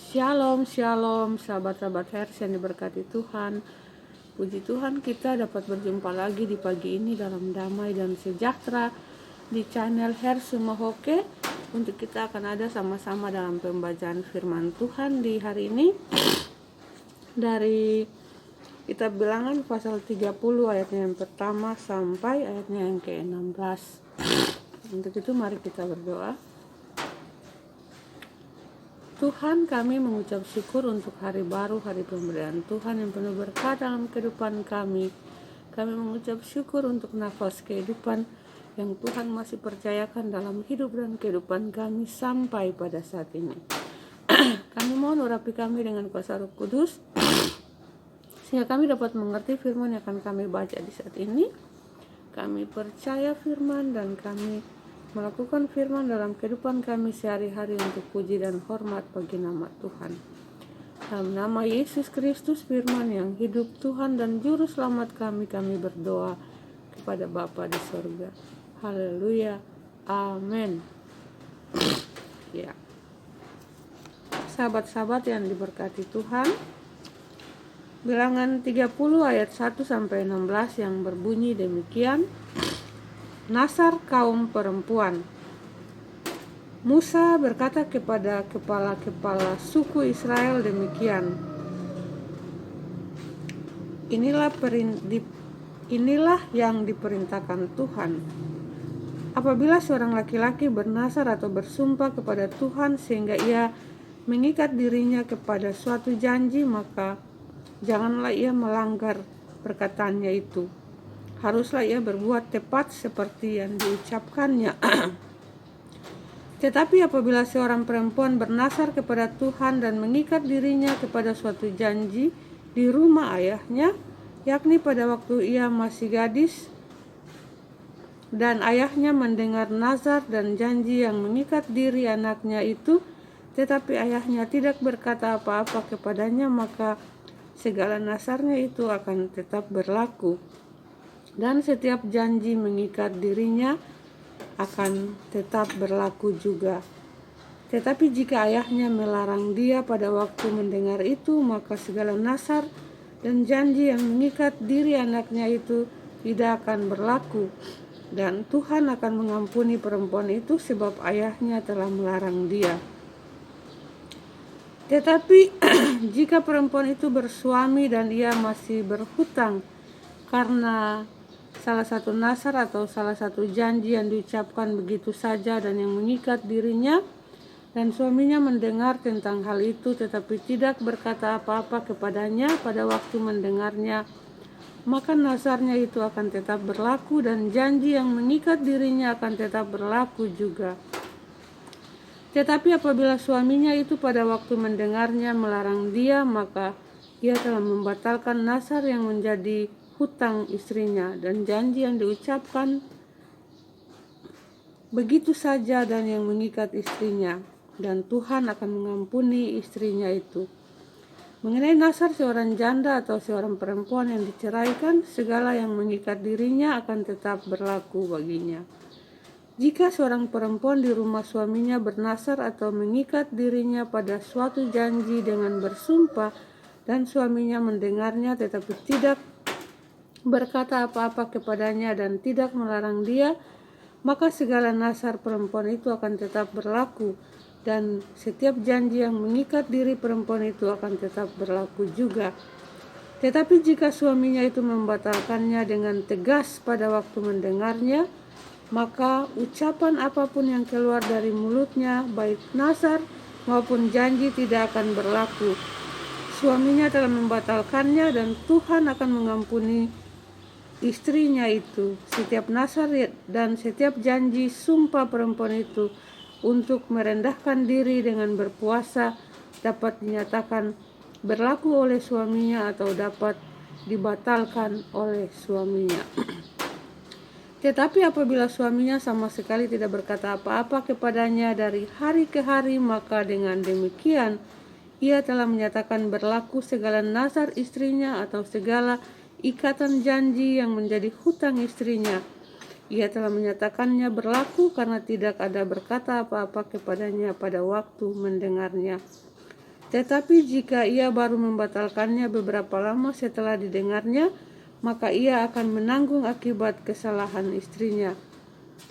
Shalom, shalom, sahabat-sahabat Hers yang diberkati Tuhan. Puji Tuhan, kita dapat berjumpa lagi di pagi ini dalam damai dan sejahtera di channel Hers Sumohoke. Untuk kita akan ada sama-sama dalam pembacaan firman Tuhan di hari ini dari Kitab Bilangan pasal 30 ayatnya yang pertama sampai ayatnya yang ke-16. Untuk itu mari kita berdoa. Tuhan, kami mengucap syukur untuk hari baru, hari pemberian Tuhan yang penuh berkat dalam kehidupan kami. Kami mengucap syukur untuk nafas kehidupan yang Tuhan masih percayakan dalam hidup dan kehidupan kami sampai pada saat ini. Kami mohon urapi kami dengan kuasa Roh Kudus, sehingga kami dapat mengerti firman yang akan kami baca di saat ini. Kami percaya firman dan kami melakukan firman dalam kehidupan kami sehari-hari untuk puji dan hormat bagi nama Tuhan. Dalam nama Yesus Kristus firman yang hidup Tuhan dan Juru Selamat kami berdoa kepada Bapa di sorga. Haleluya. Amin. Ya. Sahabat-sahabat yang diberkati Tuhan, Bilangan 30 ayat 1 sampai 16 yang berbunyi demikian. Nasar kaum perempuan. Musa berkata kepada kepala-kepala suku Israel demikian. Inilah yang diperintahkan Tuhan. Apabila seorang laki-laki bernasar atau bersumpah kepada Tuhan sehingga ia mengikat dirinya kepada suatu janji, maka janganlah ia melanggar perkataannya itu. Haruslah ia berbuat tepat seperti yang diucapkannya. Tetapi apabila seorang perempuan bernasar kepada Tuhan dan mengikat dirinya kepada suatu janji di rumah ayahnya, yakni pada waktu ia masih gadis, dan ayahnya mendengar nazar dan janji yang mengikat diri anaknya itu, tetapi ayahnya tidak berkata apa-apa kepadanya, maka segala nasarnya itu akan tetap berlaku. Dan setiap janji mengikat dirinya akan tetap berlaku juga. Tetapi jika ayahnya melarang dia pada waktu mendengar itu, maka segala nasar dan janji yang mengikat diri anaknya itu tidak akan berlaku. Dan Tuhan akan mengampuni perempuan itu sebab ayahnya telah melarang dia. Tetapi jika perempuan itu bersuami dan ia masih berhutang karena salah satu nasar atau salah satu janji yang diucapkan begitu saja dan yang mengikat dirinya, dan suaminya mendengar tentang hal itu tetapi tidak berkata apa-apa kepadanya pada waktu mendengarnya, maka nasarnya itu akan tetap berlaku dan janji yang mengikat dirinya akan tetap berlaku juga. Tetapi apabila suaminya itu pada waktu mendengarnya melarang dia, maka ia telah membatalkan nasar yang menjadi hutang istrinya dan janji yang diucapkan begitu saja dan yang mengikat istrinya, dan Tuhan akan mengampuni istrinya itu. Mengenai nasar seorang janda atau seorang perempuan yang diceraikan, segala yang mengikat dirinya akan tetap berlaku baginya. Jika seorang perempuan di rumah suaminya bernasar atau mengikat dirinya pada suatu janji dengan bersumpah dan suaminya mendengarnya tetapi tidak berkata apa-apa kepadanya dan tidak melarang dia, maka segala nasar perempuan itu akan tetap berlaku dan setiap janji yang mengikat diri perempuan itu akan tetap berlaku juga. Tetapi jika suaminya itu membatalkannya dengan tegas pada waktu mendengarnya, maka ucapan apapun yang keluar dari mulutnya, baik nasar maupun janji, tidak akan berlaku. Suaminya telah membatalkannya dan Tuhan akan mengampuni istrinya itu. Setiap nasar dan setiap janji sumpah perempuan itu untuk merendahkan diri dengan berpuasa dapat dinyatakan berlaku oleh suaminya atau dapat dibatalkan oleh suaminya. Tetapi apabila suaminya sama sekali tidak berkata apa-apa kepadanya dari hari ke hari, maka dengan demikian ia telah menyatakan berlaku segala nazar istrinya atau segala ikatan janji yang menjadi hutang istrinya. Ia telah menyatakannya berlaku karena tidak ada berkata apa-apa kepadanya pada waktu mendengarnya. Tetapi jika ia baru membatalkannya beberapa lama setelah didengarnya, maka ia akan menanggung akibat kesalahan istrinya.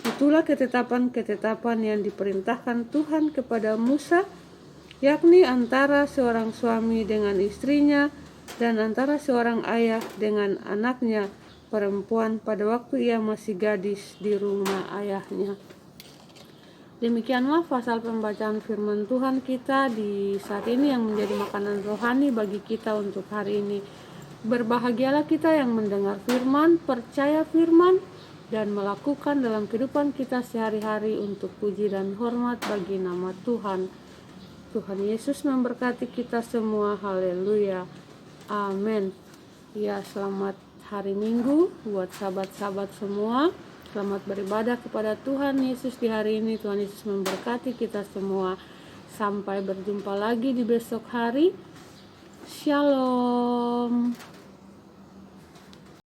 Itulah ketetapan-ketetapan yang diperintahkan Tuhan kepada Musa, yakni antara seorang suami dengan istrinya dan antara seorang ayah dengan anaknya perempuan pada waktu ia masih gadis di rumah ayahnya. Demikianlah pasal pembacaan firman Tuhan kita di saat ini yang menjadi makanan rohani bagi kita untuk hari ini. Berbahagialah kita yang mendengar firman, percaya firman, dan melakukan dalam kehidupan kita sehari-hari untuk puji dan hormat bagi nama Tuhan. Tuhan Yesus memberkati kita semua. Haleluya. Amin. Ya, selamat hari Minggu buat sahabat-sahabat semua. Selamat beribadah kepada Tuhan Yesus di hari ini. Tuhan Yesus memberkati kita semua. Sampai berjumpa lagi di besok hari. Shalom.